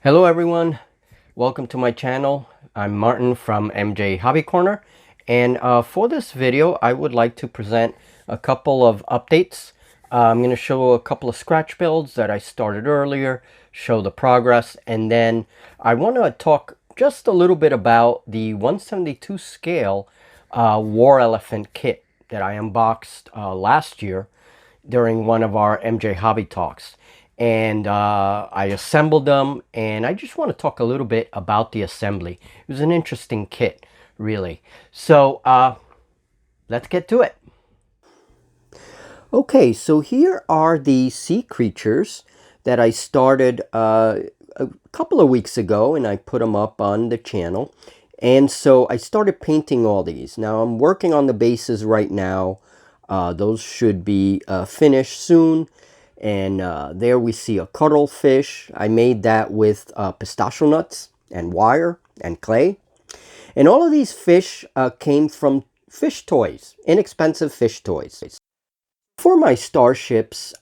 Hello everyone, welcome to my channel. I'm Martin from MJ Hobby Corner, and for this video I would like to present a couple of updates. I'm going to show a couple of scratch builds that I started earlier, show the progress, and then I want to talk just a little bit about the 1/72 scale War Elephant kit that I unboxed last year during one of our MJ Hobby Talks. And I assembled them, and I just want to talk a little bit about the assembly. It was an interesting kit, really. So let's get to it. Okay, so here are the sea creatures that I started a couple of weeks ago, and I put them up on the channel. And so I started painting all these. Now I'm working on the bases right now. Those should be finished soon. And there we see a cuttlefish. I made that with pistachio nuts and wire and clay. And all of these fish came from fish toys, inexpensive fish toys. For my starships,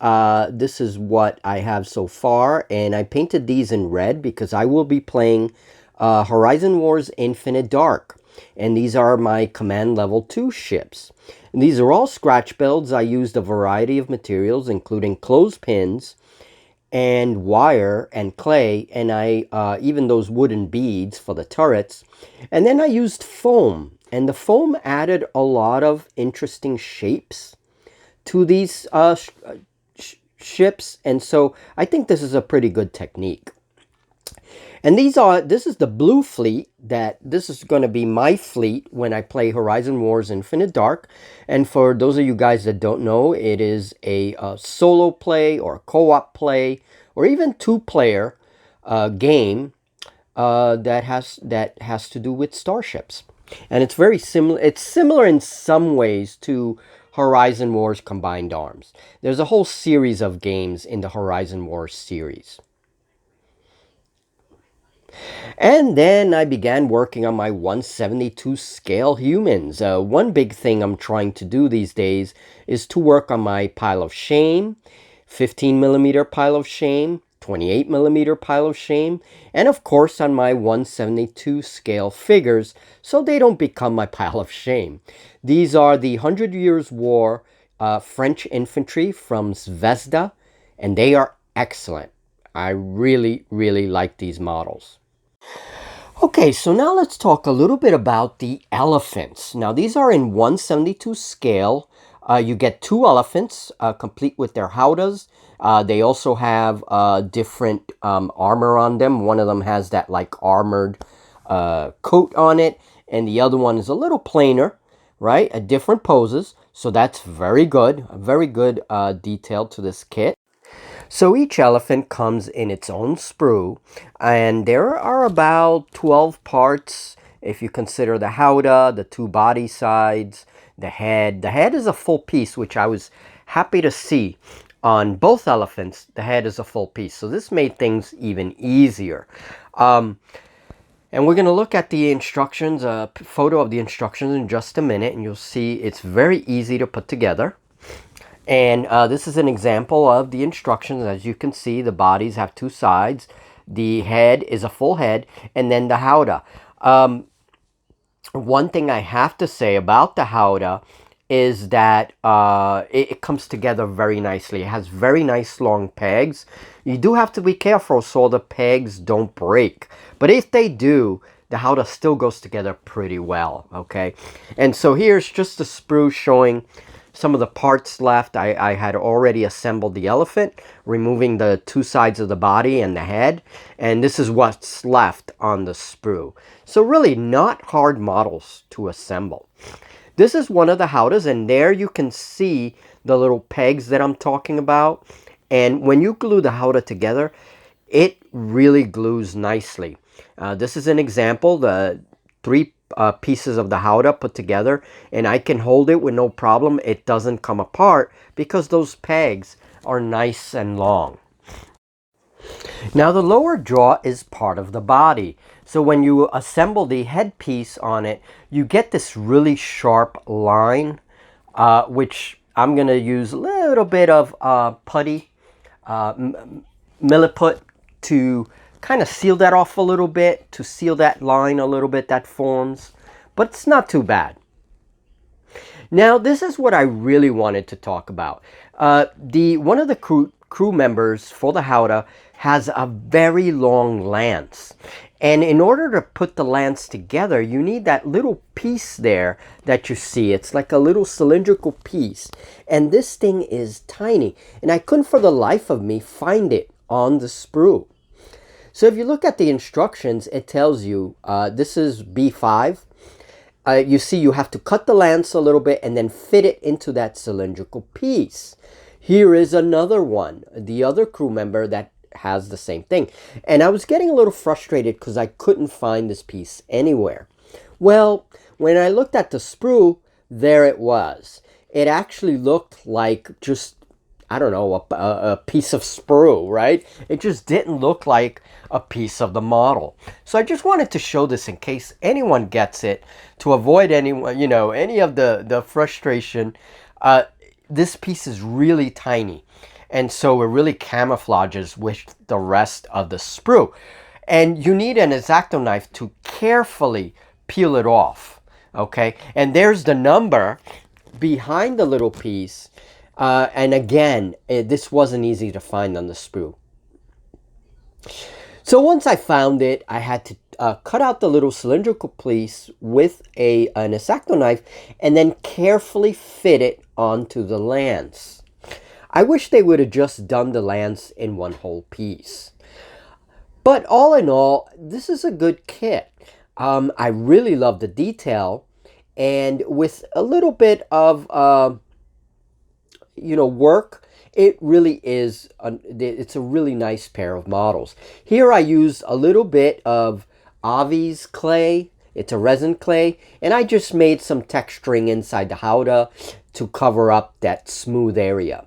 this is what I have so far. And I painted these in red because I will be playing Horizon Wars Infinite Dark. And these are my command level 2 ships. And these are all scratch builds. I used a variety of materials, including clothespins and wire and clay, and I even those wooden beads for the turrets. And then I used foam, and the foam added a lot of interesting shapes to these ships, and so I think this is a pretty good technique. And this is the blue fleet. This is going to be my fleet when I play Horizon Wars Infinite Dark. And for those of you guys that don't know, it is a solo play or co-op play or even two-player game that has to do with starships. And it's very similar. It's similar in some ways to Horizon Wars Combined Arms. There's a whole series of games in the Horizon Wars series. And then I began working on my 1/72 scale humans. One big thing I'm trying to do these days is to work on my pile of shame, 15mm pile of shame, 28mm pile of shame, and of course on my 1/72 scale figures so they don't become my pile of shame. These are the 100 Years War French infantry from Zvezda, and they are excellent. I really, really like these models. Okay, so now let's talk a little bit about the elephants. Now these are in 1/72 scale. You get two elephants complete with their howdahs. They also have different armor on them. One of them has that like armored coat on it, and the other one is a little plainer, right? At different poses. So that's very good. A very good detail to this kit. So each elephant comes in its own sprue, and there are about 12 parts if you consider the howdah, the two body sides, the head. The head is a full piece, which I was happy to see on both elephants. The head is a full piece, so this made things even easier. And we're going to look at the instructions, a photo of the instructions in just a minute, and you'll see it's very easy to put together. And this is an example of the instructions. As you can see, the bodies have two sides. The head is a full head, and then the howdah. One thing I have to say about the howdah is that it comes together very nicely. It has very nice long pegs. You do have to be careful so the pegs don't break. But if they do, the howdah still goes together pretty well, okay? And so here's just a sprue showing some of the parts left. I had already assembled the elephant, removing the two sides of the body and the head, and this is what's left on the sprue. So really not hard models to assemble. This is one of the howdahs, and there you can see the little pegs that I'm talking about. And when you glue the howdah together, it really glues nicely. This is an example, the three pieces of the howdah put together, and I can hold it with no problem. It doesn't come apart because those pegs are nice and long. Now the lower jaw is part of the body, so when you assemble the headpiece on it, you get this really sharp line, which I'm going to use a little bit of putty, milliput, to kind of seal that off a little bit to seal that line a little bit that forms, but it's not too bad. Now, this is what I really wanted to talk about. One of the crew members for the Howdah has a very long lance. And in order to put the lance together, you need that little piece there that you see. It's like a little cylindrical piece. And this thing is tiny. And I couldn't for the life of me find it on the sprue. So if you look at the instructions, it tells you this is B5. You see you have to cut the lance a little bit and then fit it into that cylindrical piece. Here is another one, the other crew member that has the same thing. And I was getting a little frustrated because I couldn't find this piece anywhere. Well, when I looked at the sprue, there it was. It actually looked like just, I don't know, a piece of sprue, right? It just didn't look like a piece of the model. So I just wanted to show this in case anyone gets it, to avoid anyone, any of the frustration. This piece is really tiny, and so it really camouflages with the rest of the sprue. And you need an X-Acto knife to carefully peel it off, okay? And there's the number behind the little piece. And again, this wasn't easy to find on the sprue. So once I found it, I had to cut out the little cylindrical piece with an X-Acto knife and then carefully fit it onto the lance. I wish they would have just done the lance in one whole piece. But all in all, this is a good kit. I really love the detail, and with a little bit of work, it really is, it's a really nice pair of models. Here I used a little bit of Avi's clay. It's a resin clay, and I just made some texturing inside the Howdah to cover up that smooth area.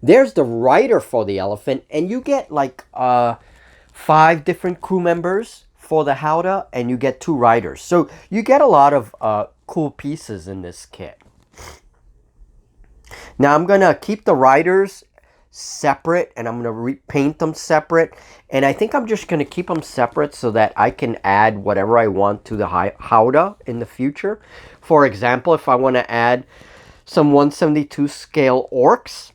There's the rider for the elephant, and you get like 5 different crew members for the Howdah, and you get 2 riders. So you get a lot of cool pieces in this kit. Now I'm going to keep the riders separate, and I'm going to repaint them separate. And I think I'm just going to keep them separate so that I can add whatever I want to the Howdah in the future. For example, if I want to add some 1/72 scale orcs,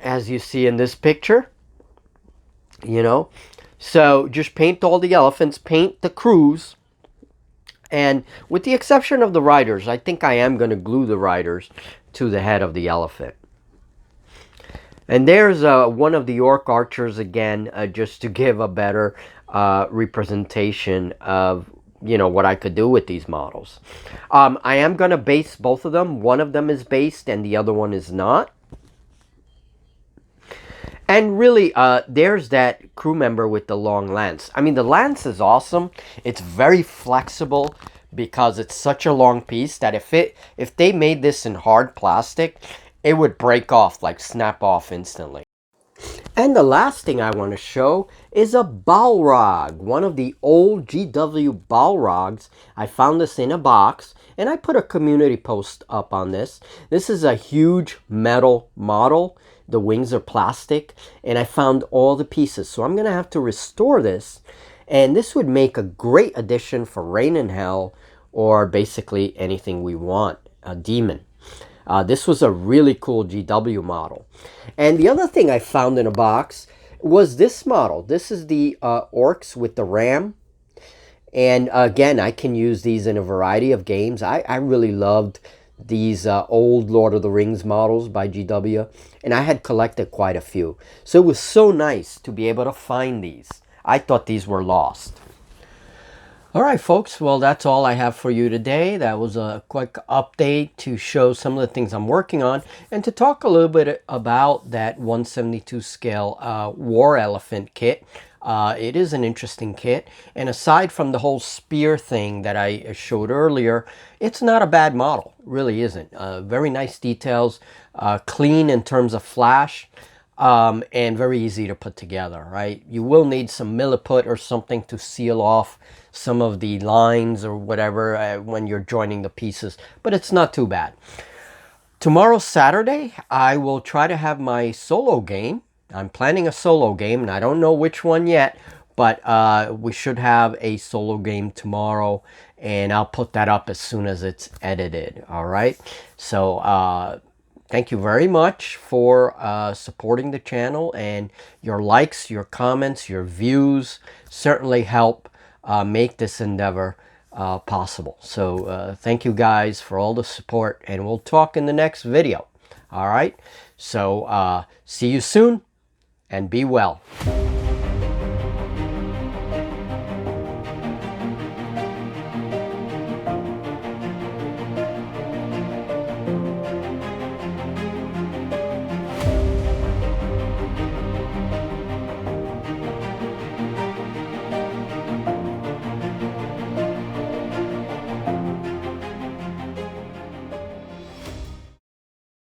as you see in this picture, So just paint all the elephants, paint the crews. And with the exception of the riders, I think I am going to glue the riders to the head of the elephant. And there's one of the orc archers again, just to give a better representation of, what I could do with these models. I am going to base both of them. One of them is based and the other one is not. And really, there's that crew member with the long lance. I mean, the lance is awesome. It's very flexible because it's such a long piece that if they made this in hard plastic, it would break off, like snap off instantly. And the last thing I want to show is a Balrog, one of the old GW Balrogs. I found this in a box, and I put a community post up on this. This is a huge metal model. The wings are plastic, and I found all the pieces. So I'm going to have to restore this, and this would make a great addition for Rain in Hell, or basically anything we want, a demon. This was a really cool GW model. And the other thing I found in a box was this model. This is the orcs with the ram. And again, I can use these in a variety of games. I really loved these old Lord of the Rings models by GW. And I had collected quite a few. So it was so nice to be able to find these. I thought these were lost. All right, folks. Well, that's all I have for you today. That was a quick update to show some of the things I'm working on and to talk a little bit about that 1/72 scale War Elephant kit. It is an interesting kit. And aside from the whole spear thing that I showed earlier, it's not a bad model. It really isn't. Very nice details, clean in terms of flash. And very easy to put together, right? You will need some milliput or something to seal off some of the lines or whatever when you're joining the pieces, but it's not too bad. Tomorrow, Saturday, I will try to have my solo game. I'm planning a solo game, and I don't know which one yet, but we should have a solo game tomorrow, and I'll put that up as soon as it's edited. All right. So thank you very much for supporting the channel, and your likes, your comments, your views certainly help make this endeavor possible. So thank you guys for all the support, and we'll talk in the next video. All right. So see you soon, and be well.